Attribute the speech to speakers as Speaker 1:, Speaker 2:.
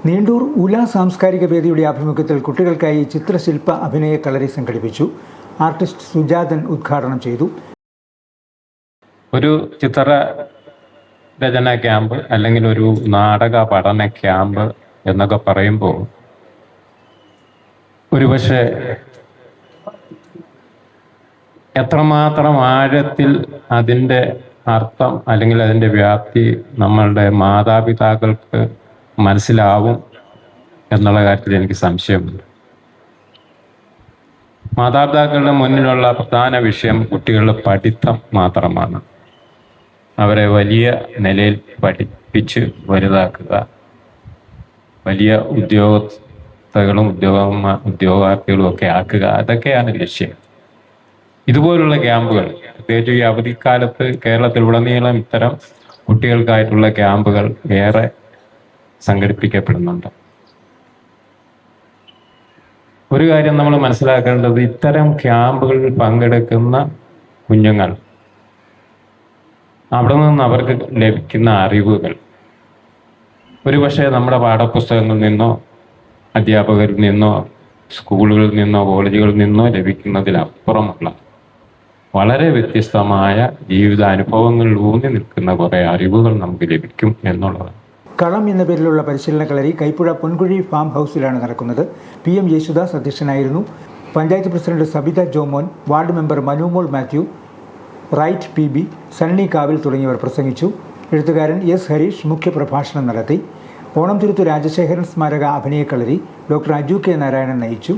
Speaker 1: നീണ്ടൂർ ഉല സാംസ്കാരിക വേദിയുടെ ആഭിമുഖ്യത്തിൽ കുട്ടികൾക്കായി ചിത്രശില്പ അഭിനയ കളരി സംഘടിപ്പിച്ചു. ആർട്ടിസ്റ്റ് സുജാതൻ ഉദ്ഘാടനം ചെയ്തു.
Speaker 2: ഒരു ചിത്ര രചന ക്യാമ്പ് അല്ലെങ്കിൽ ഒരു നാടക പഠന ക്യാമ്പ് എന്നൊക്കെ പറയുമ്പോൾ ഒരുപക്ഷെ എത്രമാത്രം ആഴത്തിൽ അതിൻ്റെ അർത്ഥം അല്ലെങ്കിൽ അതിൻ്റെ വ്യാപ്തി നമ്മളുടെ മാതാപിതാക്കൾക്ക് മനസ്സിലാവും എന്നുള്ള കാര്യത്തിൽ എനിക്ക് സംശയമുണ്ട്. മാതാപിതാക്കളുടെ മുന്നിലുള്ള പ്രധാന വിഷയം കുട്ടികളുടെ പഠിത്തം മാത്രമാണ്. അവരെ വലിയ നിലയിൽ പഠിപ്പിച്ച് വലുതാക്കുക, വലിയ ഉദ്യോഗസ്ഥകളും ഉദ്യോഗാർത്ഥികളും ഒക്കെ ആക്കുക, അതൊക്കെയാണ് ലക്ഷ്യം. ഇതുപോലുള്ള ക്യാമ്പുകൾ, പ്രത്യേകിച്ച് ഈ അവധിക്കാലത്ത് കേരളത്തിലുടനീളം ഇത്തരം കുട്ടികൾക്കായിട്ടുള്ള ക്യാമ്പുകൾ ഏറെ സംഘടിപ്പിക്കപ്പെടുന്നുണ്ട്. ഒരു കാര്യം നമ്മൾ മനസ്സിലാക്കേണ്ടത്, ഇത്തരം ക്യാമ്പുകളിൽ പങ്കെടുക്കുന്ന കുഞ്ഞുങ്ങൾ അവിടെ നിന്ന് അവർക്ക് ലഭിക്കുന്ന അറിവുകൾ ഒരുപക്ഷെ നമ്മുടെ പാഠപുസ്തകങ്ങളിൽ നിന്നോ അധ്യാപകരിൽ നിന്നോ സ്കൂളുകളിൽ നിന്നോ കോളേജുകളിൽ നിന്നോ ലഭിക്കുന്നതിലപ്പുറമുള്ള വളരെ വ്യത്യസ്തമായ ജീവിതാനുഭവങ്ങളിൽ ഊന്നി നിൽക്കുന്ന കുറേ അറിവുകൾ നമുക്ക് ലഭിക്കും എന്നുള്ളതാണ്.
Speaker 1: കളം എന്ന പേരിലുള്ള പരിശീലന കളരി കൈപ്പുഴ പൊൻകുഴി ഫാം ഹൗസിലാണ് നടക്കുന്നത്. PM യേശുദാസ് അധ്യക്ഷനായിരുന്നു. Panchayat president Sabitha Jomon, ward member Manumol Mathew, റൈറ്റ് PB, സണ്ണി കാവിൽ തുടങ്ങിയവർ പ്രസംഗിച്ചു. എഴുത്തുകാരൻ S. ഹരീഷ് മുഖ്യപ്രഭാഷണം നടത്തി. ഓണം തിരുത്തു രാജശേഖരൻ സ്മാരക അഭിനയ കളരി ഡോക്ടർ അജു K. നാരായണൻ നയിച്ചു.